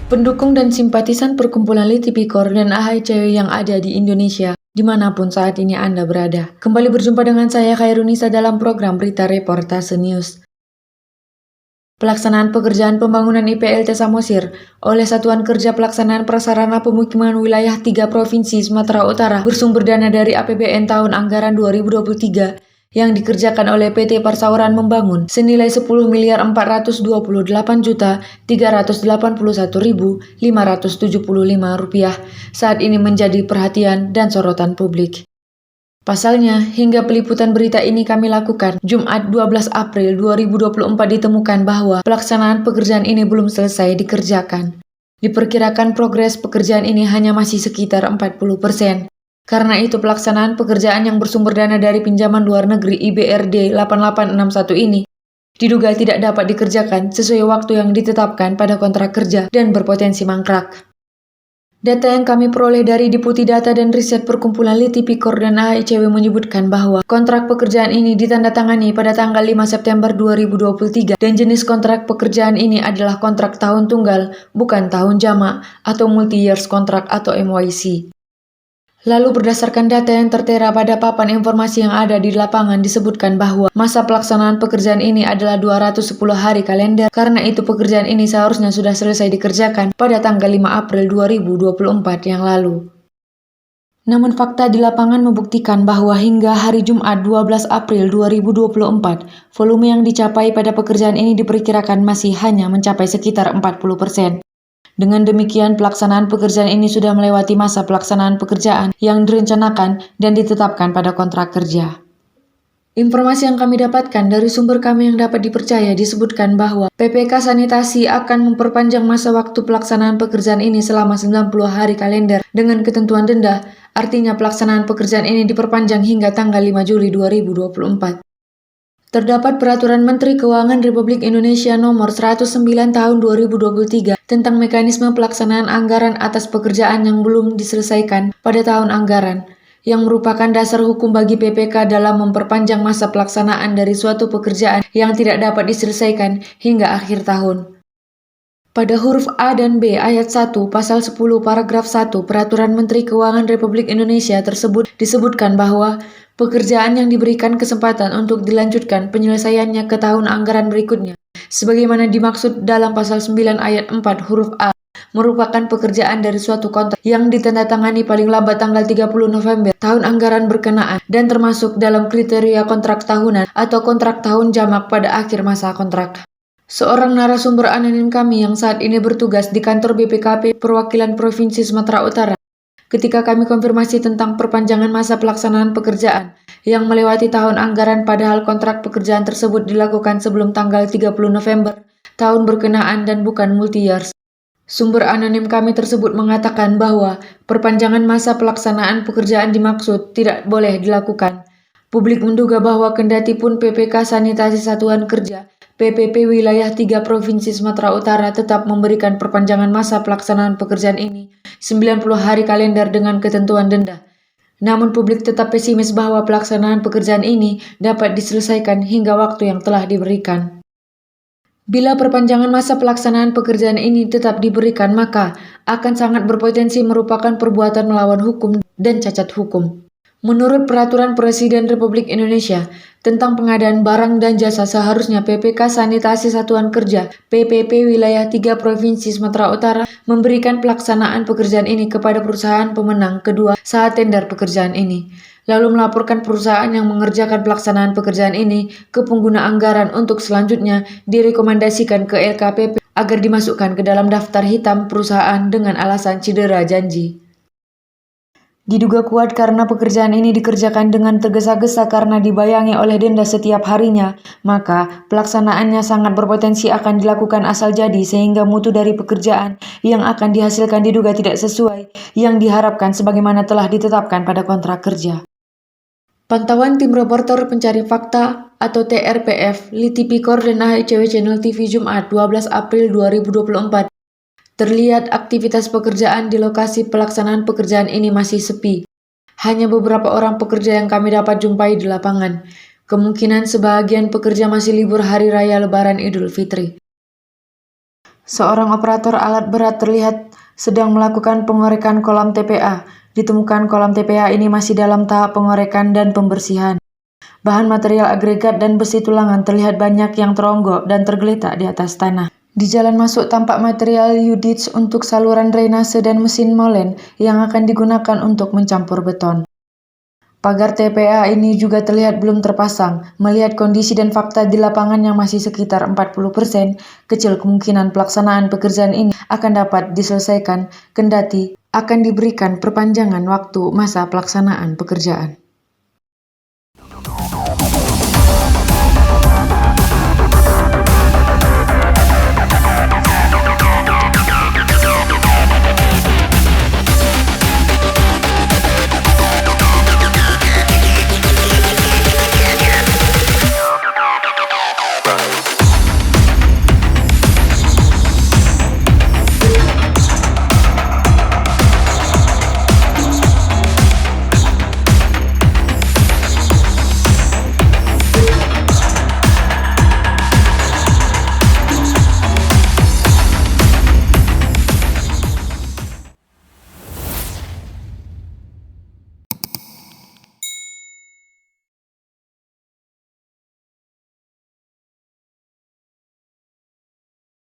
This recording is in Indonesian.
Pendukung dan simpatisan perkumpulan Liti Pikor dan AHICW yang ada di Indonesia, dimanapun saat ini Anda berada. Kembali berjumpa dengan saya Khairunisa dalam program Berita Reportase News. Pelaksanaan pekerjaan pembangunan IPLT Samosir oleh Satuan Kerja Pelaksanaan Prasarana Pemukiman Wilayah 3 Provinsi Sumatera Utara bersumber dana dari APBN tahun anggaran 2023 yang dikerjakan oleh PT Persauran Membangun senilai Rp10.428.381.575 saat ini menjadi perhatian dan sorotan publik. Pasalnya, hingga peliputan berita ini kami lakukan, Jumat 12 April 2024 ditemukan bahwa pelaksanaan pekerjaan ini belum selesai dikerjakan. Diperkirakan progres pekerjaan ini hanya masih sekitar 40%. Karena itu pelaksanaan pekerjaan yang bersumber dana dari pinjaman luar negeri IBRD 8861 ini diduga tidak dapat dikerjakan sesuai waktu yang ditetapkan pada kontrak kerja dan berpotensi mangkrak. Data yang kami peroleh dari Deputi Data dan Riset Perkumpulan Liti Pikor dan AHICW menyebutkan bahwa kontrak pekerjaan ini ditandatangani pada tanggal 5 September 2023 dan jenis kontrak pekerjaan ini adalah kontrak tahun tunggal, bukan tahun jamak atau multi-years kontrak atau MYC. Lalu berdasarkan data yang tertera pada papan informasi yang ada di lapangan disebutkan bahwa masa pelaksanaan pekerjaan ini adalah 210 hari kalender. Karena itu pekerjaan ini seharusnya sudah selesai dikerjakan pada tanggal 5 April 2024 yang lalu. Namun fakta di lapangan membuktikan bahwa hingga hari Jumat 12 April 2024, volume yang dicapai pada pekerjaan ini diperkirakan masih hanya mencapai sekitar 40%. Dengan demikian, pelaksanaan pekerjaan ini sudah melewati masa pelaksanaan pekerjaan yang direncanakan dan ditetapkan pada kontrak kerja. Informasi yang kami dapatkan dari sumber kami yang dapat dipercaya disebutkan bahwa PPK Sanitasi akan memperpanjang masa waktu pelaksanaan pekerjaan ini selama 90 hari kalender dengan ketentuan denda, artinya pelaksanaan pekerjaan ini diperpanjang hingga tanggal 5 Juli 2024. Terdapat Peraturan Menteri Keuangan Republik Indonesia Nomor 109 Tahun 2023 tentang mekanisme pelaksanaan anggaran atas pekerjaan yang belum diselesaikan pada tahun anggaran, yang merupakan dasar hukum bagi PPK dalam memperpanjang masa pelaksanaan dari suatu pekerjaan yang tidak dapat diselesaikan hingga akhir tahun. Pada huruf A dan B ayat 1 pasal 10 paragraf 1 Peraturan Menteri Keuangan Republik Indonesia tersebut disebutkan bahwa pekerjaan yang diberikan kesempatan untuk dilanjutkan penyelesaiannya ke tahun anggaran berikutnya, sebagaimana dimaksud dalam pasal 9 ayat 4 huruf A, merupakan pekerjaan dari suatu kontrak yang ditandatangani paling lambat tanggal 30 November tahun anggaran berkenaan dan termasuk dalam kriteria kontrak tahunan atau kontrak tahun jamak pada akhir masa kontrak. Seorang narasumber anonim kami yang saat ini bertugas di kantor BPKP Perwakilan Provinsi Sumatera Utara, ketika kami konfirmasi tentang perpanjangan masa pelaksanaan pekerjaan yang melewati tahun anggaran padahal kontrak pekerjaan tersebut dilakukan sebelum tanggal 30 November tahun berkenaan dan bukan multi-years. Sumber anonim kami tersebut mengatakan bahwa perpanjangan masa pelaksanaan pekerjaan dimaksud tidak boleh dilakukan. Publik menduga bahwa kendati pun PPK Sanitasi Satuan Kerja PPP Wilayah 3 Provinsi Sumatera Utara tetap memberikan perpanjangan masa pelaksanaan pekerjaan ini 90 hari kalender dengan ketentuan denda. Namun publik tetap pesimis bahwa pelaksanaan pekerjaan ini dapat diselesaikan hingga waktu yang telah diberikan. Bila perpanjangan masa pelaksanaan pekerjaan ini tetap diberikan, maka akan sangat berpotensi merupakan perbuatan melawan hukum dan cacat hukum. Menurut Peraturan Presiden Republik Indonesia tentang pengadaan barang dan jasa, seharusnya PPK Sanitasi Satuan Kerja PPP Wilayah 3 Provinsi Sumatera Utara memberikan pelaksanaan pekerjaan ini kepada perusahaan pemenang kedua saat tender pekerjaan ini, lalu melaporkan perusahaan yang mengerjakan pelaksanaan pekerjaan ini ke pengguna anggaran untuk selanjutnya direkomendasikan ke LKPP agar dimasukkan ke dalam daftar hitam perusahaan dengan alasan cedera janji. Diduga kuat karena pekerjaan ini dikerjakan dengan tergesa-gesa karena dibayangi oleh denda setiap harinya, maka pelaksanaannya sangat berpotensi akan dilakukan asal jadi sehingga mutu dari pekerjaan yang akan dihasilkan diduga tidak sesuai yang diharapkan sebagaimana telah ditetapkan pada kontrak kerja. Pantauan tim reporter pencari fakta atau TRPF Liti Pikor dan AHICW Channel TV Jumat 12 April 2024. Terlihat aktivitas pekerjaan di lokasi pelaksanaan pekerjaan ini masih sepi. Hanya beberapa orang pekerja yang kami dapat jumpai di lapangan. Kemungkinan sebagian pekerja masih libur hari raya Lebaran Idul Fitri. Seorang operator alat berat terlihat sedang melakukan pengorekan kolam TPA. Ditemukan kolam TPA ini masih dalam tahap pengorekan dan pembersihan. Bahan material agregat dan besi tulangan terlihat banyak yang teronggok dan tergeletak di atas tanah. Di jalan masuk tampak material U-ditch untuk saluran drainase dan mesin molen yang akan digunakan untuk mencampur beton. Pagar TPA ini juga terlihat belum terpasang. Melihat kondisi dan fakta di lapangan yang masih sekitar 40%, kecil kemungkinan pelaksanaan pekerjaan ini akan dapat diselesaikan, kendati akan diberikan perpanjangan waktu masa pelaksanaan pekerjaan.